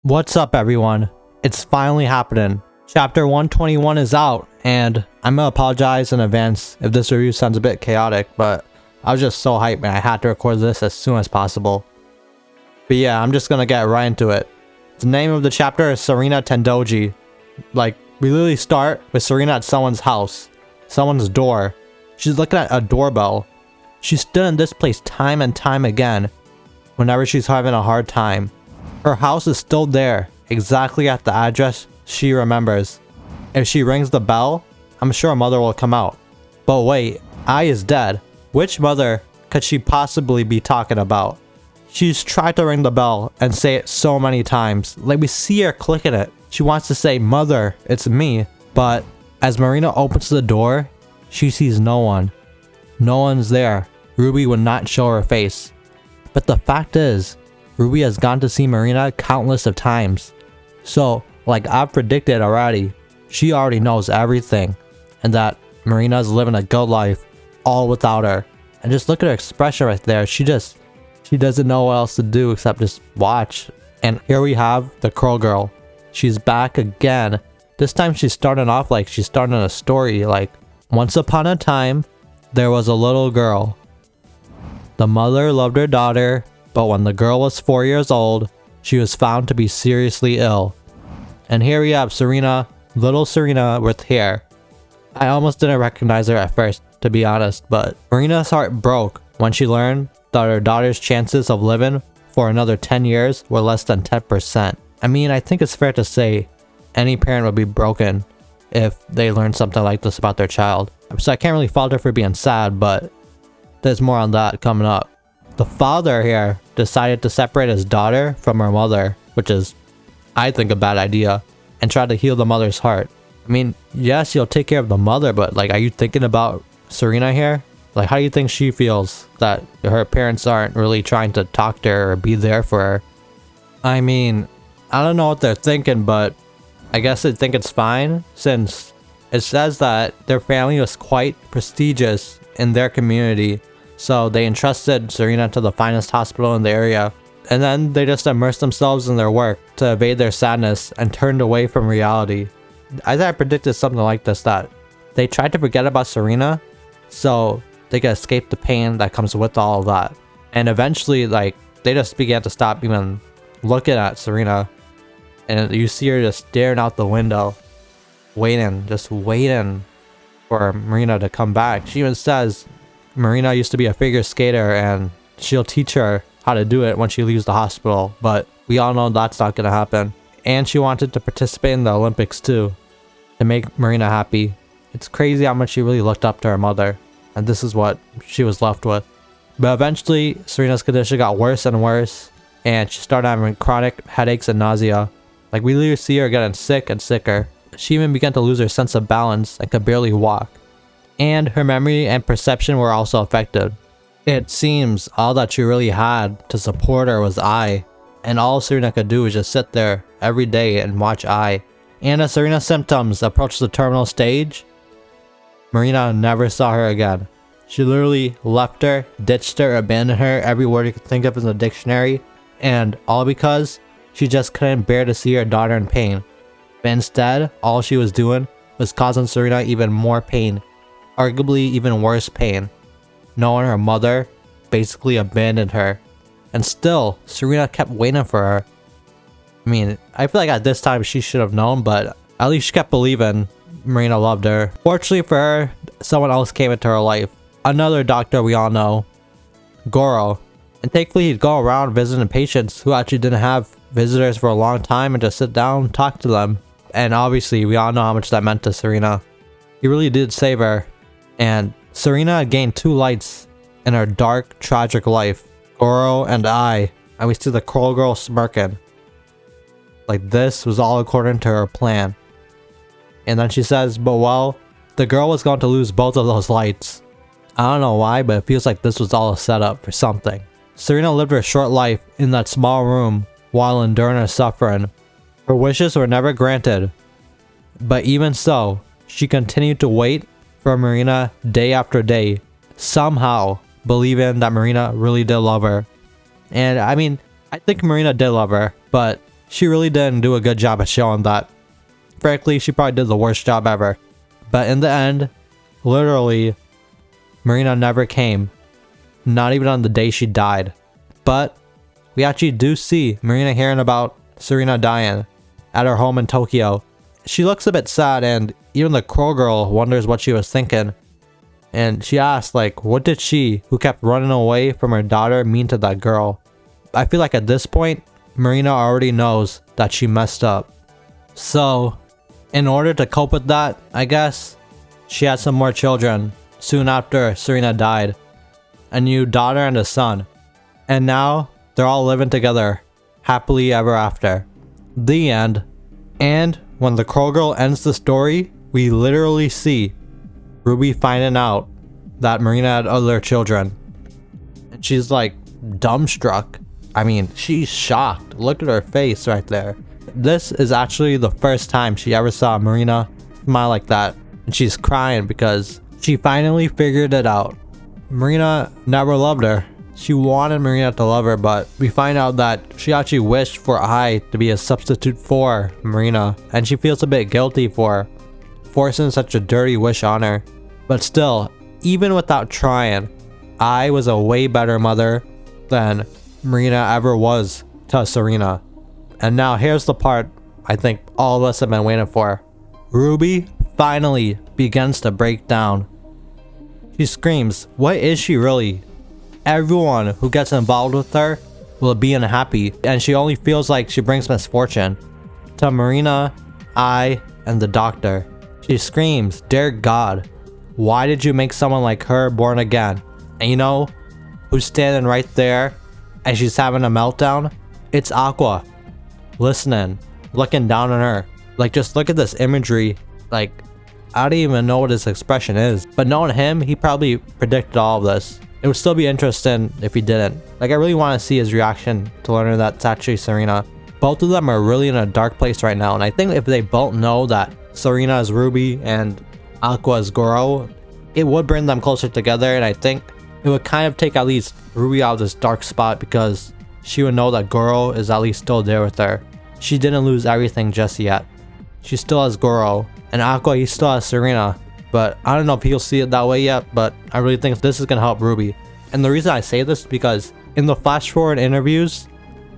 What's up, everyone? It's finally happening. Chapter 121 is out, and I'm gonna apologize in advance if this review sounds a bit chaotic, but I was just so hyped and I had to record this as soon as possible. But yeah, I'm just gonna get right into it. The name of the chapter is Sarina Tendoji. Like, we literally start with Sarina at someone's house, someone's door. She's looking at a doorbell. She's stood in this place time and time again whenever she's having a hard time. Her house is still there, exactly at the address she remembers. If she rings the bell, I'm sure a mother will come out. But wait, Ai is dead. Which mother could she possibly be talking about? She's tried to ring the bell and say it so many times. Like, we see her clicking it. She wants to say, "Mother, it's me." But as Marina opens the door, she sees no one. No one's there. Ruby would not show her face. But the fact is, Ruby has gone to see Marina countless of times. So, like I've predicted already, she already knows everything. And that Marina's living a good life, all without her. And just look at her expression right there. She doesn't know what else to do except just watch. And here we have the Crow Girl. She's back again. This time she's starting off like she's starting a story like, once upon a time, there was a little girl. The mother loved her daughter, but when the girl was 4 years old, she was found to be seriously ill. And here we have Sarina, little Sarina with hair. I almost didn't recognize her at first, to be honest, but Marina's heart broke when she learned that her daughter's chances of living for another 10 years were less than 10%. I mean, I think it's fair to say any parent would be broken if they learned something like this about their child. So I can't really fault her for being sad, but there's more on that coming up. The father here decided to separate his daughter from her mother, which is, I think, a bad idea, and try to heal the mother's heart. I mean, yes, you'll take care of the mother, but like, are you thinking about Sarina here? Like, how do you think she feels that her parents aren't really trying to talk to her or be there for her? I mean, I don't know what they're thinking, but I guess they think it's fine, since it says that their family was quite prestigious in their community. So they entrusted Sarina to the finest hospital in the area, and then they just immersed themselves in their work to evade their sadness and turned away from reality. I thought I predicted something like this, that they tried to forget about Sarina so they could escape the pain that comes with all of that. And eventually, like, they just began to stop even looking at Sarina, and you see her just staring out the window, just waiting for Marina to come back. She even says Marina used to be a figure skater and she'll teach her how to do it when she leaves the hospital, but we all know that's not gonna happen. And she wanted to participate in the Olympics too, to make Marina happy. It's crazy how much she really looked up to her mother, and this is what she was left with. But eventually, Sarina's condition got worse and worse, and she started having chronic headaches and nausea. Like, we literally see her getting sick and sicker. She even began to lose her sense of balance and could barely walk. And her memory and perception were also affected. It seems all that she really had to support her was Ai, and all Sarina could do was just sit there every day and watch Ai. And as Sarina's symptoms approached the terminal stage, Marina never saw her again. She literally left her, ditched her, abandoned her, every word you could think of in the dictionary, and all because she just couldn't bear to see her daughter in pain. But instead, all she was doing was causing Sarina even more pain. Arguably even worse pain, knowing her mother basically abandoned her. And still, Sarina kept waiting for her. I mean, I feel like at this time she should have known, but at least she kept believing Marina loved her. Fortunately for her, someone else came into her life. Another doctor we all know, Goro. And thankfully he'd go around visiting patients who actually didn't have visitors for a long time and just sit down and talk to them. And obviously we all know how much that meant to Sarina. He really did save her. And Sarina had gained two lights in her dark, tragic life, Goro and Ai, and we see the Crow Girl smirking. Like, this was all according to her plan. And then she says, but well, the girl was going to lose both of those lights. I don't know why, but it feels like this was all a setup for something. Sarina lived her short life in that small room while enduring her suffering. Her wishes were never granted, but even so, she continued to wait for Marina day after day, somehow believing that Marina really did love her. And I mean, I think Marina did love her, but she really didn't do a good job at showing that. Frankly, she probably did the worst job ever. But in the end, literally, Marina never came. Not even on the day she died. But we actually do see Marina hearing about Sarina dying at her home in Tokyo. She looks a bit sad, and even the crow girl wonders what she was thinking. And she asks, like, what did she, who kept running away from her daughter, mean to that girl? I feel like at this point, Marina already knows that she messed up. So, in order to cope with that, I guess, she had some more children soon after Sarina died. A new daughter and a son. And now, they're all living together, happily ever after. The end. And when the crow girl ends the story, we literally see Ruby finding out that Marina had other children. And she's like dumbstruck. I mean, she's shocked. Look at her face right there. This is actually the first time she ever saw Marina smile like that. And she's crying because she finally figured it out. Marina never loved her. She wanted Marina to love her, but we find out that she actually wished for I to be a substitute for Marina. And she feels a bit guilty for forcing such a dirty wish on her. But still, even without trying, I was a way better mother than Marina ever was to Sarina. And now here's the part I think all of us have been waiting for. Ruby finally begins to break down. She screams, what is she really? Everyone who gets involved with her will be unhappy, and she only feels like she brings misfortune to Marina, I, and the doctor. She screams, dear God, why did you make someone like her born again? And you know who's standing right there and she's having a meltdown? It's Aqua. Listening, looking down on her. Like, just look at this imagery. Like, I don't even know what his expression is. But knowing him, he probably predicted all of this. It would still be interesting if he didn't. Like, I really want to see his reaction to learning that it's actually Sarina. Both of them are really in a dark place right now. And I think if they both know that Sarina is Ruby and Aqua is Goro, it would bring them closer together. And I think it would kind of take at least Ruby out of this dark spot, because she would know that Goro is at least still there with her. She didn't lose everything just yet. She still has Goro. And Aqua, he still has Sarina. But I don't know if he'll see it that way yet, but I really think this is going to help Ruby. And the reason I say this is because in the flash forward interviews,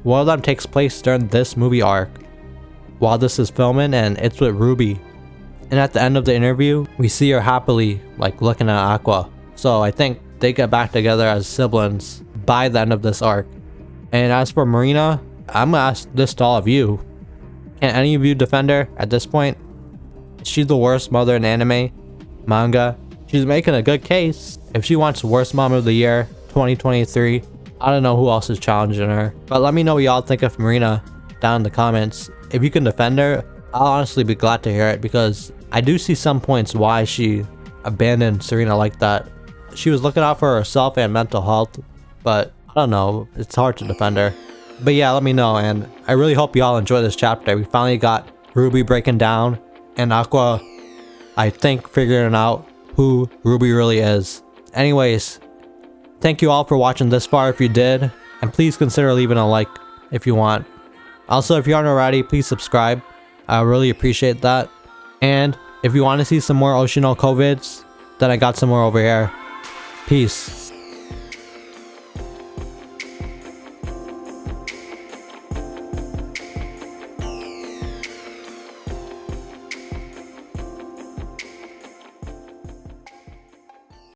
one of them takes place during this movie arc while this is filming, and it's with Ruby. And at the end of the interview, we see her happily like looking at Aqua. So I think they get back together as siblings by the end of this arc. And as for Marina, I'm gonna ask this to all of you. Can any of you defend her at this point? Is she the worst mother in anime, manga? She's making a good case. If she wants worst mom of the year 2023, I don't know who else is challenging her. But let me know what y'all think of Marina down in the comments. If you can defend her, I'll honestly be glad to hear it, because I do see some points why she abandoned Sarina like that. She was looking out for herself and mental health, but I don't know, it's hard to defend her. But yeah, let me know, and I really hope y'all enjoy this chapter. We finally got Ruby breaking down, and Aqua, I think, figuring out who Ruby really is. Anyways, thank you all for watching this far if you did, and please consider leaving a like if you want. Also, if you aren't already, please subscribe. I really appreciate that. And if you want to see some more Oshi No Ko vids, then I got some more over here. Peace.